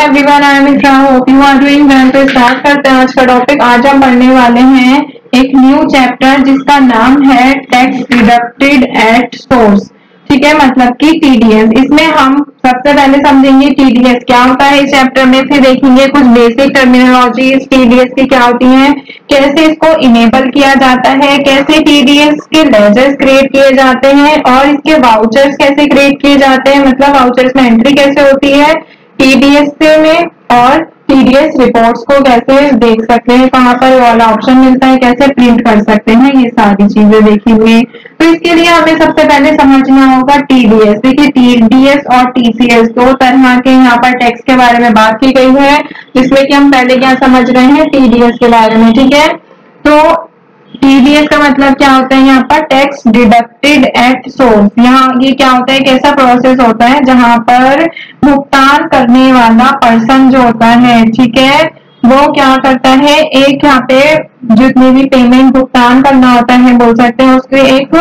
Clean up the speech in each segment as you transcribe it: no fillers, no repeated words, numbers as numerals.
Everyone, I am Iqra, hope you are doing well. तो start करते हैं आज का टॉपिक। आज हम पढ़ने वाले हैं एक न्यू चैप्टर जिसका नाम है टैक्स डिडक्टेड एट सोर्स। ठीक है, मतलब कि टीडीएस। इसमें हम सबसे पहले समझेंगे टीडीएस क्या होता है इस चैप्टर में, फिर देखेंगे कुछ बेसिक टर्मिनोलॉजी टीडीएस की क्या होती है, कैसे इसको इनेबल किया जाता है, कैसे टीडीएस के लेजर्स क्रिएट किए जाते हैं और इसके वाउचर्स कैसे क्रिएट किए जाते हैं, मतलब वाउचर्स में एंट्री कैसे होती है टीडीएस में, और टीडीएस रिपोर्ट्स को कैसे देख सकते हैं, कहाँ पर वाला ऑप्शन मिलता है, कैसे प्रिंट कर सकते हैं, ये सारी चीजें देखेंगे। तो इसके लिए हमें सबसे पहले समझना होगा टीडीएस। देखिए, टीडीएस और टीसीएस दो तरह के यहाँ पर टैक्स के बारे में बात की गई है, जिसमें कि हम पहले क्या समझ रहे हैं टीडीएस के बारे में। ठीक है, तो टीडीएस का मतलब क्या होता है, यहाँ पर टैक्स डिडक्टेड एट सोर्स। यहाँ ये क्या होता है, कैसा प्रोसेस होता है जहां पर भुगतान करने वाला पर्सन जो होता है, ठीक है, वो क्या करता है, एक यहाँ पे जितनी भी पेमेंट भुगतान करना होता है बोल सकते हैं, उसके एक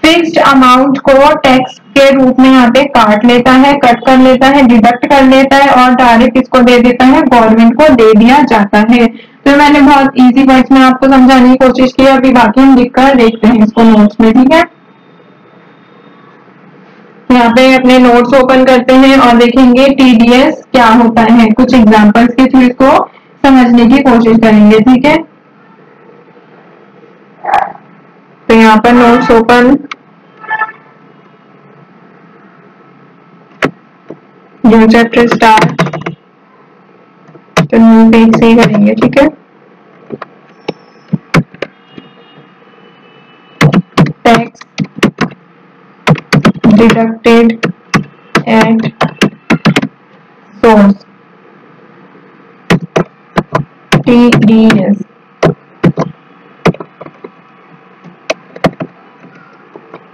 फिक्स्ड अमाउंट को टैक्स के रूप में यहाँ पे काट लेता है, कट कर लेता है, डिडक्ट कर लेता है और डायरेक्ट इसको दे देता है, गवर्नमेंट को दे दिया जाता है। तो मैंने बहुत इजी वर्ड्स में आपको समझाने की कोशिश की, अभी बाकी हम लिखकर देखते हैं इसको नोट्स में। ठीक है, यहाँ पे अपने नोट्स ओपन करते हैं और देखेंगे टीडीएस क्या होता है, कुछ एग्जांपल्स के थ्रू इसको समझने की कोशिश करेंगे। ठीक है, तो यहाँ पर notes open, new chapter start, तो न्यू पेज से ही करेंगे। ठीक है, tax deducted at source, TDS.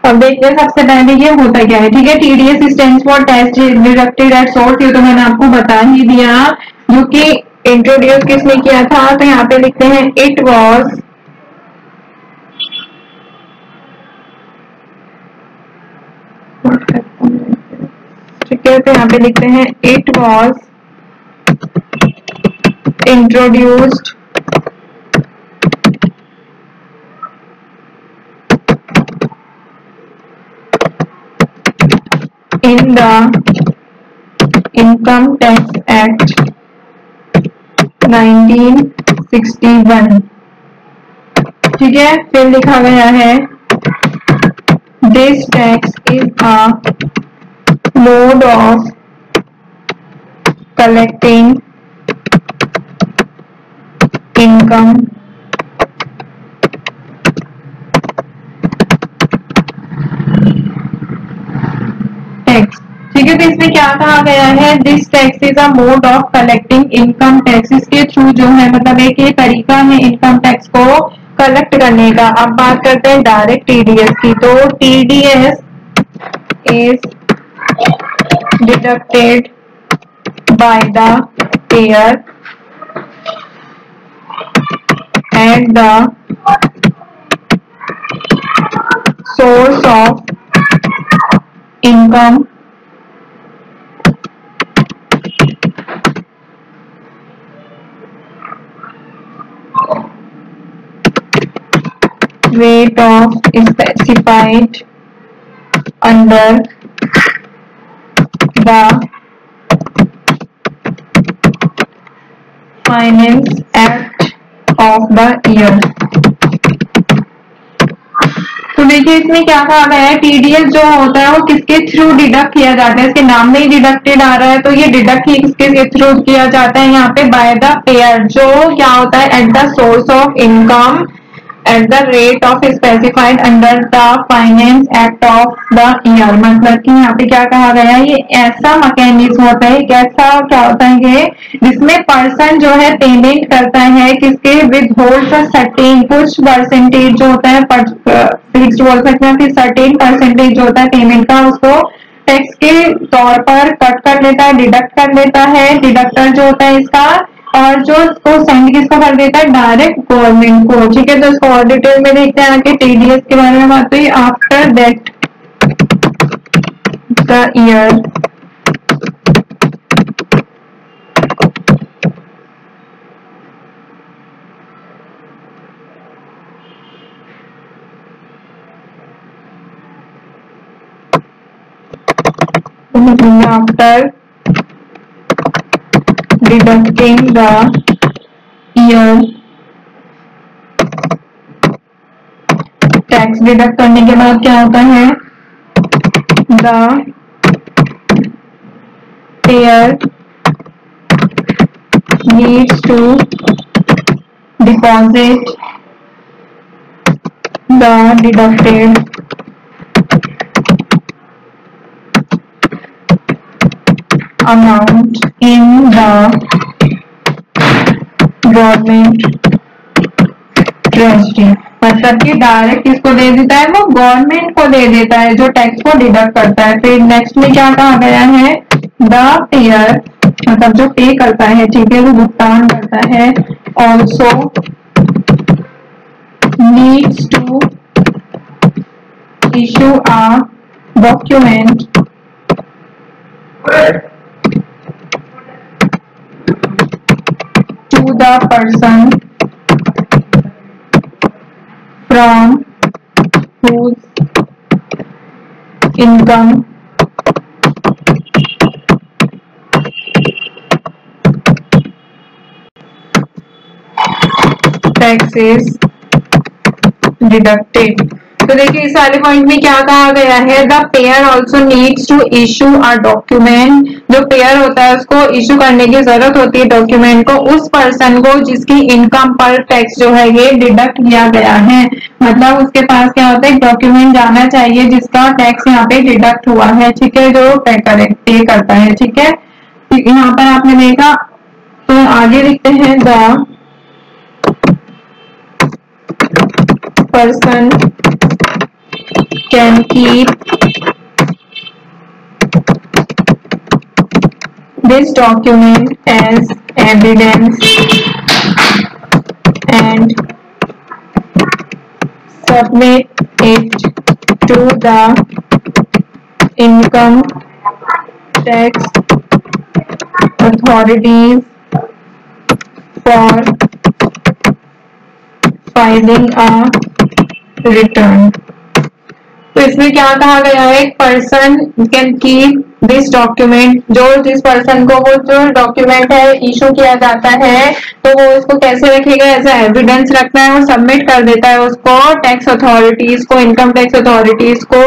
अब देखते हैं सबसे पहले ये होता क्या है। ठीक है, TDS stands for tax deducted at source, ये तो मैंने आपको बता ही दिया, जो कि इंट्रोड्यूस किसने किया था। तो यहाँ पे लिखते हैं इट वॉज ठीक है, तो यहाँ पे लिखते हैं it was introduced in the Income Tax Act 1961। ठीक है, फिर लिखा गया है this tax is a mode of collecting income tax. ठीक है, तो इसमें क्या कहा गया है, this tax is a mode of collecting income tax. इसके थ्रू जो है, मतलब एक ये तरीका है इनकम टैक्स को कलेक्ट करने का। अब बात करते हैं डायरेक्ट टीडीएस की। तो TDS is deducted by the pair at the source of income rate of specified under the Finance Act of the year। तो देखिए, इसमें क्या कहा गया है, टीडीएस जो होता है वो किसके थ्रू डिडक्ट किया जाता है, इसके नाम में ही डिडक्टेड आ रहा है, तो ये डिडक्ट किसके थ्रू किया जाता है, यहाँ पे बाय द पेयर, जो क्या होता है at the source of income at the rate of specified under the finance act of the year. मतलब कि यहाँ पे क्या कहा गया है, ये ऐसा मैकेनिज्म होता है, कैसा क्या होता है ये, जिसमें पर्सन जो है पेमेंट करता है किसके, विद होल्ड सर्टेन कुछ परसेंटेज जो होता है, फिक्स बोल सकते हैं, फिर सर्टेन परसेंटेज जो होता है पेमेंट का, उसको टैक्स के तौर पर कट कर लेता है, डिडक्ट कर लेता है, डिडक्टर जो होता है इसका, और जो इसको सेंड किसको कर देता है, डायरेक्ट गवर्नमेंट को। ठीक है, तो इसको और डिटेल में देखते हैं आगे टीडीएस के बारे में बात हुई। आफ्टर दैट द ईयर लिखेंगे after deducting the year, tax deduct करने के बाद क्या होता है, the payer needs to deposit the deducted amount in the government treasury. मतलब कि डायरेक्ट किसको दे देता है, वो गवर्नमेंट को दे देता है जो टैक्स को डिडक्ट करता है। फिर नेक्स्ट में क्या कहा गया है, द पेयर मतलब जो पे करता है, ठीक है, वो भुगतान करता है, also needs to issue a document to the person from whose income tax is deducted। तो देखिए इस वाले पॉइंट में क्या कहा गया है, the payer also needs to issue a document, जो पेयर होता है उसको इशू करने की जरूरत होती है डॉक्यूमेंट को उस पर्सन को जिसकी इनकम पर टैक्स जो है ये डिडक्ट किया गया है। मतलब उसके पास क्या होता है, डॉक्यूमेंट जाना चाहिए जिसका टैक्स यहाँ पे डिडक्ट हुआ है, ठीक है, जो पे करता है, ठीक है। यहाँ पर आपने देखा, तो आगे लिखते हैं, the person can keep this document as evidence and submit it to the income tax authorities for filing a return। तो इसमें क्या कहा गया है, एक person can keep this document, जो जिस पर्सन को वो जो डॉक्यूमेंट है इशू किया जाता है तो वो इसको कैसे रखेगा, ऐसा एविडेंस रखना है, वो सबमिट कर देता है उसको टैक्स अथॉरिटीज को, इनकम टैक्स अथॉरिटीज को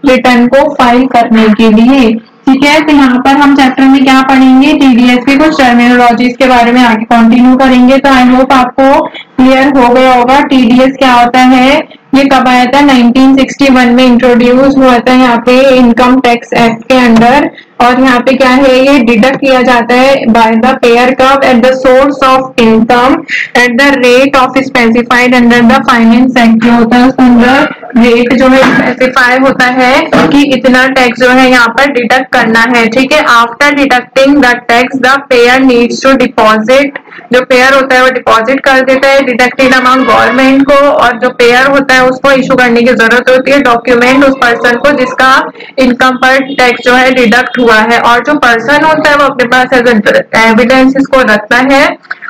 रिटर्न को फाइल करने के लिए, ठीक है। तो यहाँ पर हम चैप्टर में क्या पढ़ेंगे, टीडीएस की कुछ टर्मिनोलॉजीज के बारे में आगे कंटिन्यू करेंगे। तो आई होप आपको क्लियर हो गया होगा टीडीएस क्या होता है, ये कब आया था, 1961 में इंट्रोड्यूस हुआ था यहाँ पे इनकम टैक्स एक्ट के अंडर। और यहाँ पे क्या है, ये डिडक्ट किया जाता है बाय द पेयर कब, at the source of income at the rate of specified under the finance act. जो होता है उसके अंदर रेट जो है स्पेसिफाई होता है कि इतना टैक्स जो है यहाँ पर डिडक्ट करना है, ठीक है। After deducting the tax the payer needs to deposit, जो पेयर होता है वो डिपॉजिट कर देता है डिडक्टेड अमाउंट गवर्नमेंट को, और जो पेयर होता है उसको इशू करने की जरूरत होती है डॉक्यूमेंट उस पर्सन को जिसका इनकम पर टैक्स जो है डिडक्ट हुआ है। और जो पर्सन होता है वो अपने पास एविडेंस इसको रखता है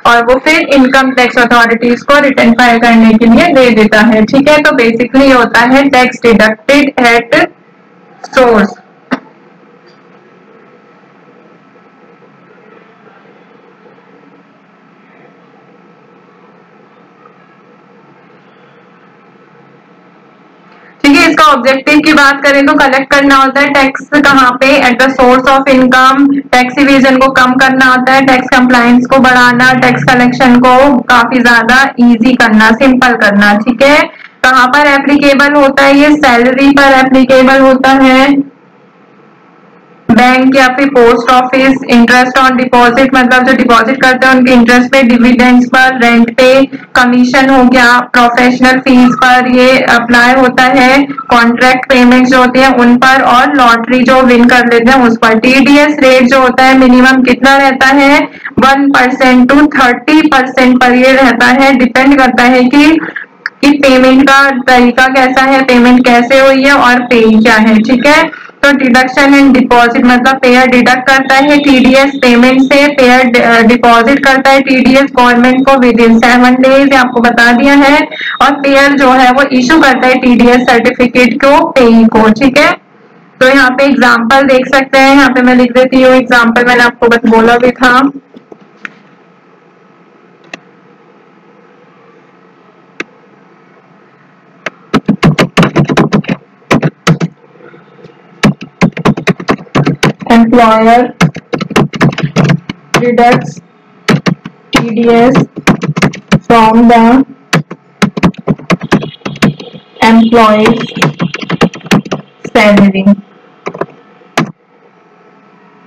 और वो फिर इनकम टैक्स अथॉरिटीज को रिटर्न फाइल करने के लिए दे देता है, ठीक है। तो बेसिकली ये होता है टैक्स डिडक्टेड एट सोर्स। इसका ऑब्जेक्टिव की बात करें तो कलेक्ट करना होता है टैक्स कहाँ पे, at the source of income, tax evasion को कम करना होता है, टैक्स कंप्लायंस को बढ़ाना, टैक्स कलेक्शन को काफी ज्यादा इजी करना, सिंपल करना, ठीक है। कहाँ पर एप्लीकेबल होता है, ये सैलरी पर एप्लीकेबल होता है, बैंक या फिर post office, interest on deposit मतलब जो डिपॉजिट करते हैं उनके इंटरेस्ट पे, डिविडेंड्स पर, रेंट पे, कमीशन हो गया, प्रोफेशनल फीस पर ये अप्लाई होता है, कॉन्ट्रैक्ट पेमेंट जो होती है उन पर, और लॉटरी जो विन कर लेते हैं उस पर। टीडीएस रेट जो होता है मिनिमम कितना रहता है, 1% to 30% पर ये रहता है, डिपेंड करता है कि पेमेंट का तरीका कैसा है, पेमेंट कैसे हुई है और पे क्या है, ठीक है। तो डिडक्शन एंड डिपॉजिट मतलब पेयर डिडक्ट करता है टीडीएस पेमेंट से, पेयर डिपॉजिट करता है टीडीएस गवर्नमेंट को विद इन 7 डेज, आपको बता दिया है। और पेयर जो है वो इशू करता है टीडीएस सर्टिफिकेट को पेई को, ठीक है। तो यहाँ पे एग्जाम्पल देख सकते हैं, यहाँ पे मैं लिख देती हूँ एग्जाम्पल, मैंने आपको बस बोला भी था। Employer deducts TDS from the employee's salary।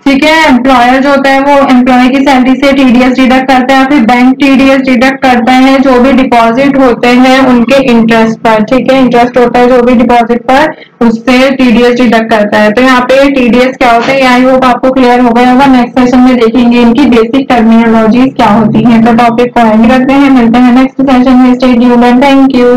ठीक है, एम्प्लॉयर जो होता है वो एम्प्लॉय की सैलरी से TDS डिडक्ट करता है, फिर बैंक TDS डिडक्ट करता है जो भी डिपॉजिट होते हैं उनके इंटरेस्ट पर। ठीक है, इंटरेस्ट होता है जो भी डिपॉजिट पर, उससे TDS डिडक्ट करता है। तो यहाँ पे TDS क्या होता है, आई होप आपको क्लियर हो गया होगा। नेक्स्ट सेशन में देखेंगे इनकी बेसिक टर्मिनोलॉजी क्या होती है। तो टॉपिक को एंड करते हैं, मिलते हैं नेक्स्ट सेशन में। Stay tuned, thank you.